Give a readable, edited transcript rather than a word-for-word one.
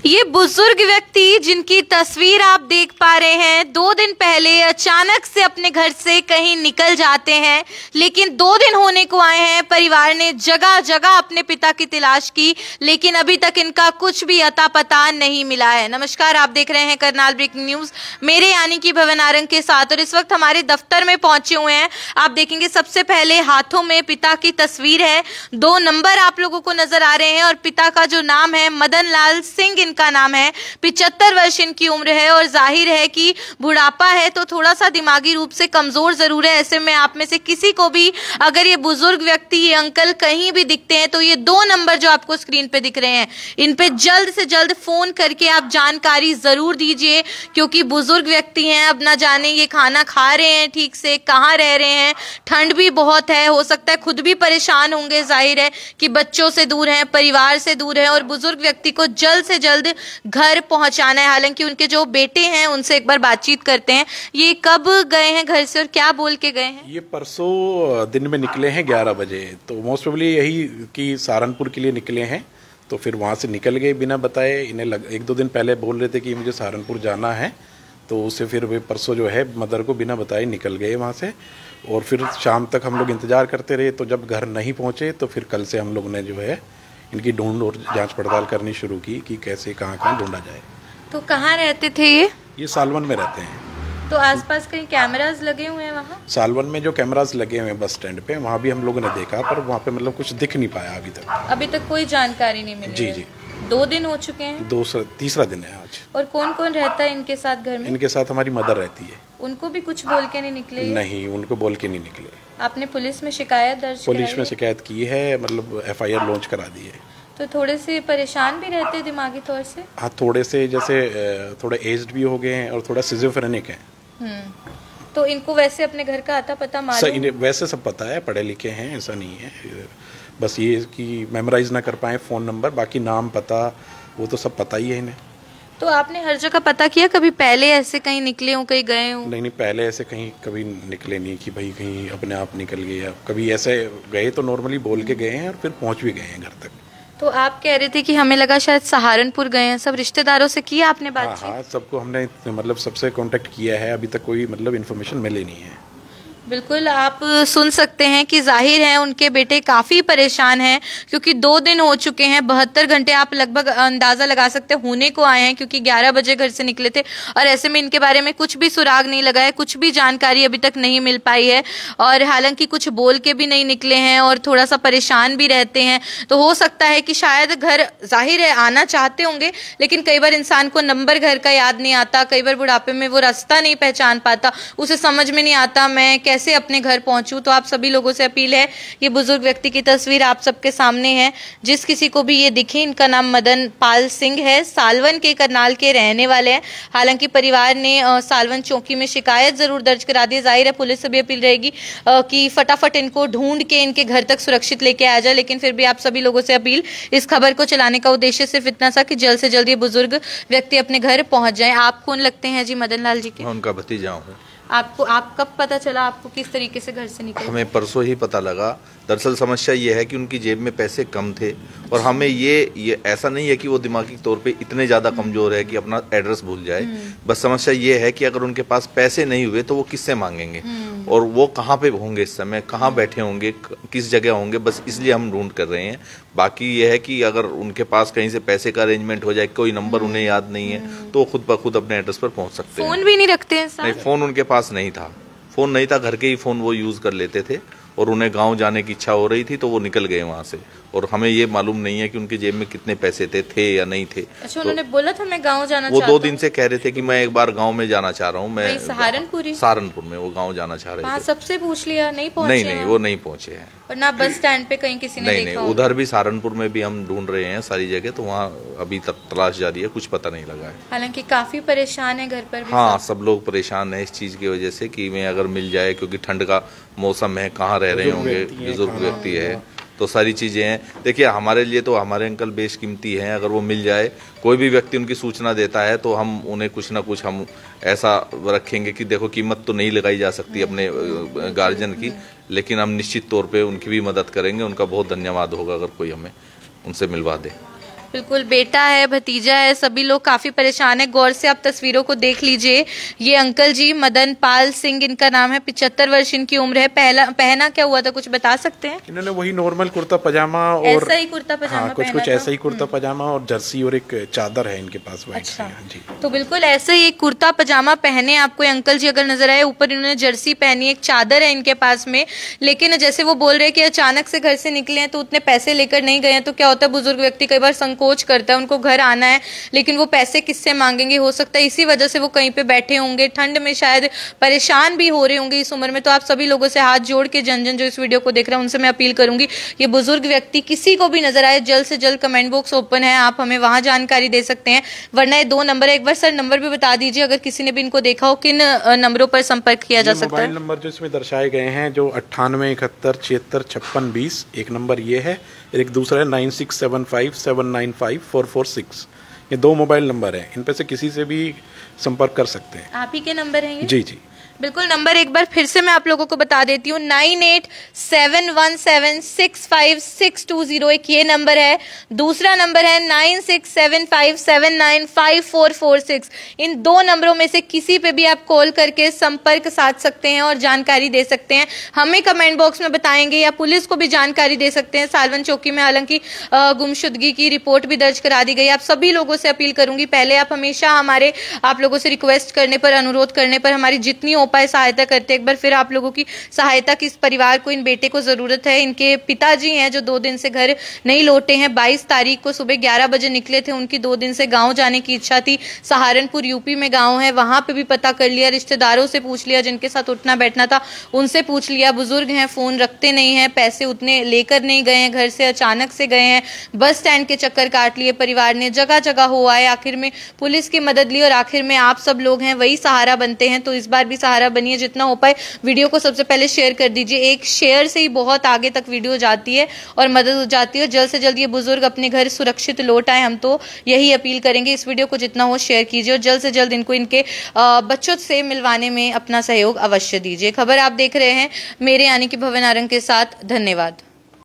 ये बुजुर्ग व्यक्ति जिनकी तस्वीर आप देख पा रहे हैं 2 दिन पहले अचानक से अपने घर से कहीं निकल जाते हैं, लेकिन 2 दिन होने को आए हैं। परिवार ने जगह जगह अपने पिता की तलाश की, लेकिन अभी तक इनका कुछ भी अता पता नहीं मिला है। नमस्कार, आप देख रहे हैं करनाल ब्रेकिंग न्यूज, मेरे यानी कि भवन आरंग के साथ। और इस वक्त हमारे दफ्तर में पहुंचे हुए हैं। आप देखेंगे सबसे पहले हाथों में पिता की तस्वीर है, 2 नंबर आप लोगों को नजर आ रहे हैं और पिता का जो नाम है मदन लाल सिंह इनका नाम है। 75 वर्ष इनकी उम्र है और जाहिर है कि बुढ़ापा है तो थोड़ा सा दिमागी रूप से कमजोर जरूर है। ऐसे में आप में से किसी को भी अगर ये बुजुर्ग व्यक्ति, ये अंकल कहीं भी दिखते हैं तो ये 2 नंबर जो आपको स्क्रीन पे दिख रहे हैं, इन पे जल्द से जल्द फोन करके आप जानकारी जरूर दीजिए, क्योंकि बुजुर्ग व्यक्ति हैं। अब ना जाने ये खाना खा रहे हैं ठीक से, कहाँ रह रहे हैं, ठंड भी बहुत है, हो सकता है खुद भी परेशान होंगे। जाहिर है कि बच्चों से दूर हैं, परिवार से दूर हैं और बुजुर्ग व्यक्ति को जल्द से जल्द घर पहुंचाना है। हालांकि उनके जो बेटे हैं उनसे एक बार बातचीत करते हैं। ये कब गए हैं घर से और क्या बोल के गए हैं? ये परसों दिन में निकले हैं 11 बजे, तो मोस्ट प्रोबेबली यही कि सहारनपुर के लिए निकले हैं। तो फिर वहाँ से निकल गए बिना बताए। इन्हें 1-2 दिन पहले बोल रहे थे कि मुझे सहारनपुर जाना है, तो उससे फिर वे परसों जो है मदर को बिना बताए निकल गए वहाँ से। और फिर शाम तक हम लोग इंतज़ार करते रहे, तो जब घर नहीं पहुँचे तो फिर कल से हम लोग ने जो है इनकी ढूंढ और जांच पड़ताल करनी शुरू की कि कैसे कहाँ ढूंढा जाए। तो कहाँ रहते थे ये? सालवन में रहते हैं। तो आसपास कहीं कैमरास लगे हुए हैं वहाँ? सालवन में जो कैमरास लगे हुए हैं बस स्टैंड पे, वहाँ भी हम लोगों ने देखा, पर वहाँ पे मतलब कुछ दिख नहीं पाया अभी तक कोई जानकारी नहीं मिली? जी 2 दिन हो चुके हैं, तीसरा दिन है आज। और कौन कौन रहता है इनके साथ घर में? इनके साथ हमारी मदर रहती है। उनको भी कुछ बोल के नहीं निकले? नहीं, उनको बोल के नहीं निकले। आपने पुलिस में शिकायत दर्ज? पुलिस में शिकायत की है, मतलब FIR लॉन्च करा दी है। तो थोड़े से परेशान भी रहते हैं दिमागी तौर से? हाँ, थोड़े से, जैसे थोड़े एज्ड भी हो गए हैं और थोड़ा सिजोफ्रेनिक है। तो इनको वैसे अपने घर का आता पता मालूम? वैसे सब पता है, पढ़े लिखे हैं, ऐसा नहीं है। बस ये कि मेमोराइज ना कर पाए फ़ोन नंबर, बाकी नाम पता वो तो सब पता ही है इन्हें। तो आपने हर जगह पता किया, कभी पहले ऐसे कहीं निकले हो, कहीं गए हो? नहीं, पहले ऐसे कहीं कभी निकले नहीं कि भाई कहीं अपने आप निकल गए। कभी ऐसे गए तो नॉर्मली बोल के गए हैं और फिर पहुंच भी गए हैं घर तक। तो आप कह रहे थे कि हमें लगा शायद सहारनपुर गए हैं। सब रिश्तेदारों से किया आपने बात? हाँ, सबको हमने मतलब सबसे कांटेक्ट किया है, अभी तक कोई मतलब इन्फॉर्मेशन मिली नहीं है। बिल्कुल, आप सुन सकते हैं कि जाहिर है उनके बेटे काफी परेशान हैं, क्योंकि 2 दिन हो चुके हैं, 72 घंटे आप लगभग अंदाजा लगा सकते होने को आए हैं, क्योंकि 11 बजे घर से निकले थे और ऐसे में इनके बारे में कुछ भी सुराग नहीं लगा है, कुछ भी जानकारी अभी तक नहीं मिल पाई है। और हालांकि कुछ बोल के भी नहीं निकले हैं और थोड़ा सा परेशान भी रहते हैं, तो हो सकता है कि शायद घर, जाहिर है आना चाहते होंगे, लेकिन कई बार इंसान को नंबर घर का याद नहीं आता, कई बार बुढ़ापे में वो रास्ता नहीं पहचान पाता, उसे समझ में नहीं आता मैं कैसे अपने घर पहुंचूं। तो आप सभी लोगों से अपील है, ये बुजुर्ग व्यक्ति की तस्वीर आप सबके सामने है। जिस किसी को भी ये दिखे, इनका नाम मदन पाल सिंह है, सालवन के, करनाल के रहने वाले हैं। हालांकि परिवार ने सालवन चौकी में शिकायत जरूर दर्ज करा दी है। जाहिर है पुलिस से भी अपील रहेगी कि फटाफट इनको ढूंढ के इनके घर तक सुरक्षित लेके आया जाए। लेकिन फिर भी आप सभी लोगों से अपील, इस खबर को चलाने का उद्देश्य सिर्फ इतना सा कि जल्द से जल्द ये बुजुर्ग व्यक्ति अपने घर पहुंच जाए। आप कौन लगते हैं जी मदन लाल जी के? मैं उनका भतीजा हूँ। आप कब पता चला आपको, किस तरीके से घर से निकले? हमें परसों ही पता लगा। दरअसल समस्या ये है कि उनकी जेब में पैसे कम थे और हमें ये ऐसा नहीं है कि वो दिमागी तौर पे इतने ज़्यादा कमज़ोर है कि अपना एड्रेस भूल जाए। बस समस्या ये है कि अगर उनके पास पैसे नहीं हुए तो वो किससे मांगेंगे और वो कहाँ पे होंगे इस समय, कहाँ बैठे होंगे, किस जगह होंगे, बस इसलिए हम ढूंढ कर रहे हैं। बाकी ये है कि अगर उनके पास कहीं से पैसे का अरेंजमेंट हो जाए, कोई नंबर उन्हें याद नहीं है, तो वो खुद ब खुद अपने एड्रेस पर पहुँच सकते हैं। फोन भी नहीं रखते हैं? नहीं, फ़ोन उनके पास नहीं था। फ़ोन नहीं था, घर के ही फ़ोन वो यूज़ कर लेते थे और उन्हें गांव जाने की इच्छा हो रही थी तो वो निकल गए वहां से। और हमें ये मालूम नहीं है कि उनकी जेब में कितने पैसे थे या नहीं थे। अच्छा, उन्होंने बोला था मैं गांव जाना वो 2 दिन से कह रहे थे कि मैं एक बार गांव में जाना चाह रहा हूँ। मैं सहारनपुर में वो गांव जाना चाह रहे थे। सबसे पूछ लिया, नहीं पहुंचे? नहीं, वो नहीं पहुंचे हैं। और ना बस स्टैंड पे कहीं किसी ने देखा? नहीं, उधर भी सहारनपुर में भी हम ढूंढ रहे हैं सारी जगह, तो वहाँ अभी तक तलाश जारी है, कुछ पता नहीं लगा है। हालांकि काफी परेशान है घर पर भी। हाँ, सब लोग परेशान है इस चीज की वजह से कि मैं अगर मिल जाए, क्योंकि ठंड का मौसम है, कहाँ रह रहे होंगे, बुजुर्ग व्यक्ति है, तो सारी चीज़ें हैं। देखिए, हमारे लिए तो हमारे अंकल बेशकीमती हैं। अगर वो मिल जाए, कोई भी व्यक्ति उनकी सूचना देता है तो हम उन्हें कुछ ना कुछ हम ऐसा रखेंगे कि देखो, कीमत तो नहीं लगाई जा सकती अपने गार्जियन की, लेकिन हम निश्चित तौर पे उनकी भी मदद करेंगे। उनका बहुत धन्यवाद होगा अगर कोई हमें उनसे मिलवा दे। बिल्कुल, बेटा है, भतीजा है, सभी लोग काफी परेशान है। गौर से आप तस्वीरों को देख लीजिए। ये अंकल जी मदन पाल सिंह इनका नाम है, 75 वर्ष इनकी उम्र है। पहना क्या हुआ था, कुछ बता सकते हैं? इन्होंने वही नॉर्मल कुर्ता पजामा और ऐसा ही कुर्ता पजामा, हाँ, कुछ ऐसा ही कुर्ता पजामा और जर्सी और एक चादर है इनके पास व्हाइट। अच्छा, जी। तो बिल्कुल ऐसे ही एक कुर्ता पजामा पहने आपको अंकल जी अगर नजर आए, ऊपर इन्होंने जर्सी पहनी, एक चादर है इनके पास में। लेकिन जैसे वो बोल रहे हैं कि अचानक से घर से निकले हैं तो उतने पैसे लेकर नहीं गए हैं, तो क्या होता है बुजुर्ग व्यक्ति कई बार संकोच करता है, उनको घर आना है लेकिन वो पैसे किससे मांगेंगे। हो सकता है इसी वजह से वो कहीं पे बैठे होंगे, ठंड में शायद परेशान भी हो रहे होंगे इस उम्र में। तो आप सभी लोगों से हाथ जोड़ के, जन जन जो इस वीडियो को देख रहे हैं उनसे मैं अपील करूंगी, ये बुजुर्ग व्यक्ति किसी को भी नजर आए, जल्द से जल्द कमेंट बॉक्स ओपन है, आप हमें वहां जानकारी दे सकते हैं। वरना ये 2 नंबर है, एक बार सर नंबर भी बता दीजिए अगर किसी ने भी इनको देखा हो, किन नंबरों पर संपर्क किया जा सकता है? मोबाइल नंबर जो इसमें दर्शाए गए हैं, जो 98 71 76 56 20, एक नंबर ये है, एक दूसरा है 9675 795 446। ये 2 मोबाइल नंबर हैं, इन पे से किसी से भी संपर्क कर सकते हैं। आप ही के नंबर हैं ये? जी जी, बिल्कुल। नंबर एक बार फिर से मैं आप लोगों को बता देती हूँ, 9871765620 एक ये नंबर है। दूसरा नंबर है 9675795446। इन 2 नंबरों में से किसी पे भी आप कॉल करके संपर्क साध सकते हैं और जानकारी दे सकते हैं। हमें कमेंट बॉक्स में बताएंगे या पुलिस को भी जानकारी दे सकते हैं। सालवन चौकी में हालांकि गुमशुदगी की रिपोर्ट भी दर्ज करा दी गई। आप सभी लोगों से अपील करूंगी, पहले आप हमेशा आप लोगों से रिक्वेस्ट करने पर, अनुरोध करने पर हमारी जितनी उपाय सहायता करते, एक बार फिर आप लोगों की सहायता की। इस परिवार को, इन बेटे को जरूरत है। इनके पिताजी हैं जो 2 दिन से घर नहीं लौटे हैं। 22 तारीख को सुबह 11 बजे निकले थे, उनकी 2 दिन से गांव जाने की इच्छा थी। सहारनपुर यूपी में गांव है, वहां पे भी पता कर लिया, रिश्तेदारों से पूछ लिया, जिनके साथ उठना बैठना था उनसे पूछ लिया। बुजुर्ग हैं, फोन रखते नहीं है, पैसे उतने लेकर नहीं गए हैं, घर से अचानक से गए हैं, बस स्टैंड के चक्कर काट लिए। परिवार ने जगह जगह हो आए, आखिर में पुलिस की मदद ली और आखिर में आप सब लोग हैं वही सहारा बनते हैं। तो इस बार भी सहारा बनिए, जितना हो पाए। वीडियो को सबसे पहले शेयर कर दीजिए, एक शेयर से ही बहुत आगे तक वीडियो जाती है और मदद हो जाती है। जल्द से जल्द ये बुजुर्ग अपने घर सुरक्षित लौट आए, हम तो यही अपील करेंगे। इस वीडियो को जितना हो शेयर कीजिए और जल्द से जल्द इनको इनके बच्चों से मिलवाने में अपना सहयोग अवश्य दीजिए। खबर आप देख रहे हैं मेरे यानी कि भवन आरंग के साथ। धन्यवाद।